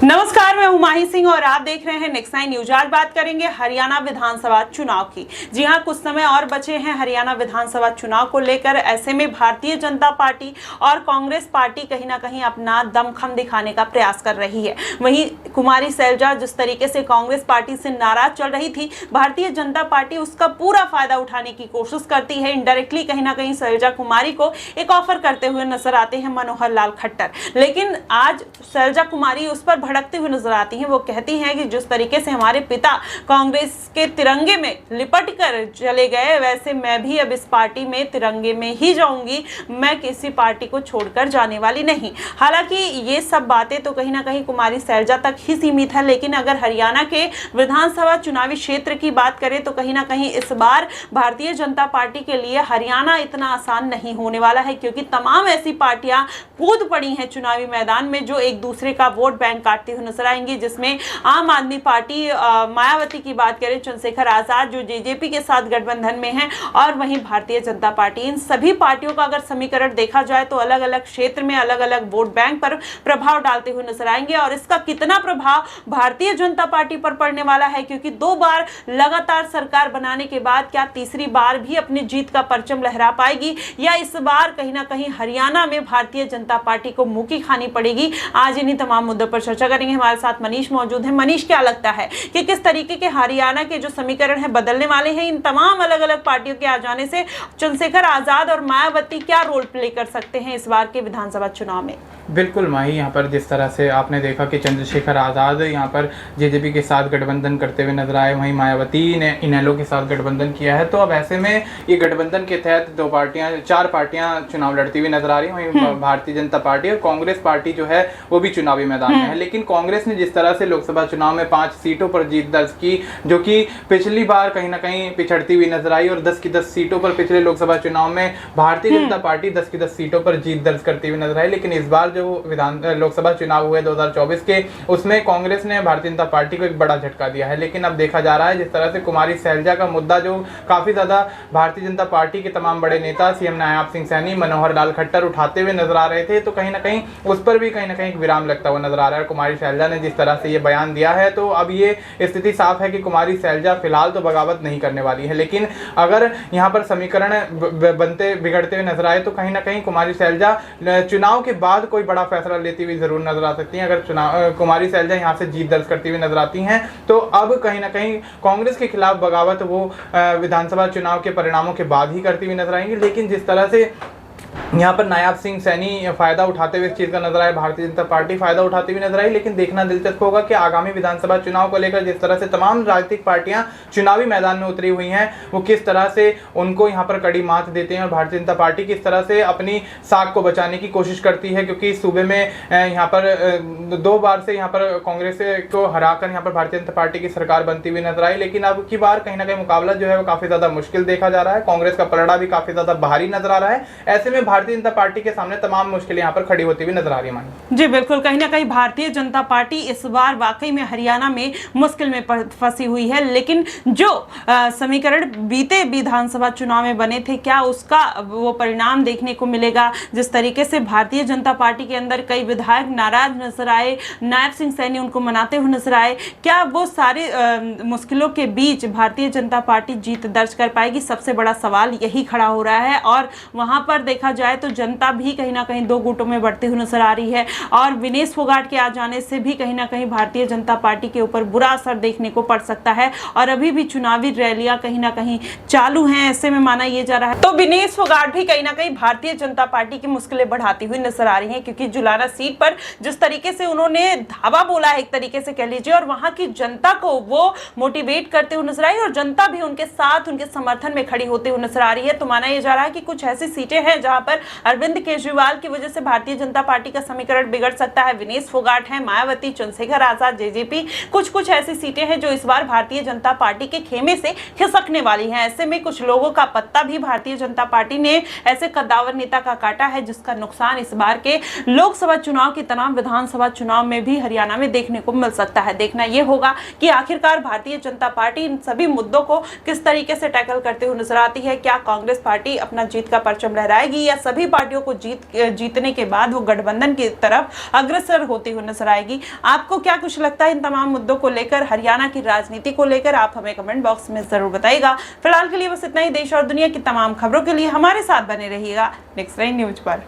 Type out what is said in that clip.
नमस्कार, मैं हूं माही सिंह और आप देख रहे हैं नेक्स्ट 9 न्यूज। आज बात करेंगे हरियाणा विधानसभा चुनाव की। जी हां, कुछ समय और बचे हैं हरियाणा विधानसभा चुनाव को लेकर। ऐसे में भारतीय जनता पार्टी और कांग्रेस पार्टी कहीं ना कहीं अपना दमखम दिखाने का प्रयास कर रही है। वहीं कुमारी सैलजा जिस तरीके से कांग्रेस पार्टी से नाराज चल रही थी, भारतीय जनता पार्टी उसका पूरा फायदा उठाने की कोशिश करती है। इनडायरेक्टली कहीं ना कहीं सैलजा कुमारी को एक ऑफर करते हुए नजर आते हैं मनोहर लाल खट्टर। लेकिन आज सैलजा कुमारी उस पर भड़कती हुई नजर आती हैं। वो कहती हैं कि जिस तरीके से हमारे पिता कांग्रेस के तिरंगे में लिपट कर चले गए, वैसे मैं भी अब इस पार्टी में तिरंगे में ही जाऊंगी, मैं किसी पार्टी को छोड़कर जाने वाली नहीं। हालांकि ये सब बातें तो कहीं ना कहीं कुमारी सैलजा तक ही सीमित है, लेकिन अगर हरियाणा के विधानसभा चुनावी क्षेत्र की बात करें तो कहीं ना कहीं इस बार भारतीय जनता पार्टी के लिए हरियाणा इतना आसान नहीं होने वाला है, क्योंकि तमाम ऐसी पार्टियां कूद पड़ी हैं चुनावी मैदान में जो एक दूसरे का वोट बैंक काटते हुए नजर आएंगी। जिसमें आम आदमी पार्टी मायावती की बात करें, चंद्रशेखर आजाद जो जेजेपी के साथ गठबंधन में हैं, और वहीं भारतीय जनता पार्टी। इन सभी पार्टियों का अगर समीकरण देखा जाए तो अलग अलग क्षेत्र में अलग अलग वोट बैंक पर प्रभाव डालते हुए नजर आएंगे। और इसका कितना प्रभाव भारतीय जनता पार्टी पर पड़ने वाला है, क्योंकि 2 बार लगातार सरकार बनाने के बाद क्या तीसरी बार भी अपनी जीत का परचम लहरा पाएगी, या इस बार कहीं ना कहीं हरियाणा में भारतीय जनता पार्टी को मुंह की खानी पड़ेगी। आज इन्हीं तमाम मुद्दों पर चर्चा करेंगे। हमारे साथ मनीष मौजूद है। मनीष, क्या लगता है कि किस तरीके के हरियाणा के जो समीकरण है बदलने वाले हैं इन तमाम अलग अलग पार्टियों के आ जाने से? चंद्रशेखर आजाद और मायावती क्या रोल प्ले कर सकते हैं इस बार के विधानसभा चुनाव में? बिल्कुल माही, यहाँ पर जिस तरह से आपने देखा कि चंद्रशेखर आज़ाद यहाँ पर जेजेपी के साथ गठबंधन करते हुए नजर आए, वहीं मायावती ने इनेलो के साथ गठबंधन किया है। तो अब ऐसे में ये गठबंधन के तहत 4 पार्टियां चुनाव लड़ती हुई नजर आ रही हैं। वहीं भारतीय जनता पार्टी और कांग्रेस पार्टी जो है वो भी चुनावी मैदान में है। लेकिन कांग्रेस ने जिस तरह से लोकसभा चुनाव में 5 सीटों पर जीत दर्ज की, जो कि पिछली बार कहीं ना कहीं पिछड़ती हुई नजर आई, और 10 की 10 सीटों पर पिछले लोकसभा चुनाव में भारतीय जनता पार्टी 10 की 10 सीटों पर जीत दर्ज करती हुई नजर आई। लेकिन इस बार जो लोकसभा चुनाव हुए 2024 के, उसमें कांग्रेस ने भारतीय जनता पार्टी को एक बड़ा झटका दिया है। लेकिन अब देखा जा रहा है जिस तरह से कुमारी सैलजा का मुद्दा जो काफी ज्यादा भारतीय जनता पार्टी के तमाम बड़े नेता सीएम नायब सिंह सैनी, मनोहर लाल खट्टर उठाते हुए नजर आ रहे थे, तो कहीं ना कहीं उस पर भी कहीं ना कहीं एक विराम लगता हुआ नजर आ रहा है। कुमारी सैलजा ने जिस तरह से ये बयान दिया है, तो अब ये स्थिति साफ है कि कुमारी सैलजा फिलहाल तो बगावत नहीं करने वाली है। लेकिन अगर यहाँ पर समीकरण बनते बिगड़ते हुए नजर आए तो कहीं ना कहीं कुमारी सैलजा चुनाव के बाद कोई बड़ा फैसला लेती हुई जरूर नजर आ सकती हैं। अगर कुमारी सैलजा यहाँ से जीत दर्ज करती हुई नजर आती हैं, तो अब कहीं ना कहीं कांग्रेस के खिलाफ बगावत वो विधानसभा चुनाव के परिणामों के बाद ही करती हुई नजर आएंगी। लेकिन जिस तरह से यहाँ पर नायब सिंह सैनी फायदा उठाते हुए इस चीज का नजर आया, भारतीय जनता पार्टी फायदा उठाती हुई नजर आई। लेकिन देखना दिलचस्प होगा कि आगामी विधानसभा चुनाव को लेकर जिस तरह से तमाम राजनीतिक पार्टियां चुनावी मैदान में उतरी हुई हैं, वो किस तरह से उनको यहाँ पर कड़ी मात देते हैं, और भारतीय जनता पार्टी किस तरह से अपनी साख को बचाने की कोशिश करती है। क्योंकि सूबे में यहाँ पर 2 बार से यहाँ पर कांग्रेस को हराकर यहाँ पर भारतीय जनता पार्टी की सरकार बनती हुई नजर आई। लेकिन अब की बार कहीं ना कहीं मुकाबला जो है वो काफी ज्यादा मुश्किल देखा जा रहा है। कांग्रेस का पलड़ा भी काफी ज्यादा भारी नजर आ रहा है। ऐसे में भारतीय जनता पार्टी के सामने तमाम मुश्किलें यहाँ पर खड़ी होती हुई नजर आ रही है। जी बिल्कुल, कहीं ना कहीं भारतीय जनता पार्टी इस बार वाकई में हरियाणा में मुश्किल में फंसी हुई है। लेकिन जो समीकरण बीते विधानसभा चुनाव में बने थे, क्या उसका वो परिणाम देखने को मिलेगा? जिस तरीके से भारतीय जनता पार्टी के अंदर कई विधायक नाराज नजर आए, नायब सिंह सैनी उनको मनाते हुए नजर आए, क्या वो सारे मुश्किलों के बीच भारतीय जनता पार्टी जीत दर्ज कर पाएगी? सबसे बड़ा सवाल यही खड़ा हो रहा है। और वहां पर देखा जाए तो जनता भी कहीं ना कहीं 2 गुटों में बढ़ती हुई नजर आ रही है, और विनेश फोगाट के आ जाने से भी कहीं ना कहीं भारतीय जनता पार्टी के ऊपर बुरा असर देखने को पड़ सकता है। और अभी भी चुनावी रैलियां कहीं ना कहीं चालू हैं, ऐसे में माना यह जा रहा है। तो विनेश फोगाट भी कहीं ना कहीं भारतीय जनता पार्टी की मुश्किलें बढ़ाती हुई नजर आ रही है, क्योंकि जुलाना सीट पर जिस तरीके से उन्होंने धावा बोला है, एक तरीके से कह लीजिए, और वहां की जनता को वो मोटिवेट करते हुए नजर आई, और जनता भी उनके साथ उनके समर्थन में खड़ी होते हुए नजर आ रही है। तो माना यह जा रहा है कि कुछ ऐसी सीटें हैं जहां पर अरविंद केजरीवाल की वजह से भारतीय जनता पार्टी का समीकरण बिगड़ सकता है। विनेश फोगाट है, मायावती, चंद्रशेखर आजाद, जेजेपी, कुछ ऐसी सीटें हैं जो इस बार भारतीय जनता पार्टी के खेमे से खिसकने वाली हैं। ऐसे में कुछ लोगों का पत्ता भी भारतीय जनता पार्टी ने ऐसे कद्दावर नेता का काटा है, जिसका नुकसान इस बार के लोकसभा चुनाव की तरह विधानसभा चुनाव में भी हरियाणा में देखने को मिल सकता है। देखना यह होगा कि आखिरकार भारतीय जनता पार्टी इन सभी मुद्दों को किस तरीके से टैकल करते हुए नजर आती है। क्या कांग्रेस पार्टी अपना जीत का परचम लहराएगी, या सभी पार्टियों को जीतने के बाद वो गठबंधन की तरफ अग्रसर होती हुई नजर आएगी। आपको क्या कुछ लगता है इन तमाम मुद्दों को लेकर, हरियाणा की राजनीति को लेकर? आप हमें कमेंट बॉक्स में जरूर बताइएगा। फिलहाल के लिए बस इतना ही। देश और दुनिया की तमाम खबरों के लिए हमारे साथ बने रहिएगा नेक्स्ट 9 न्यूज पर।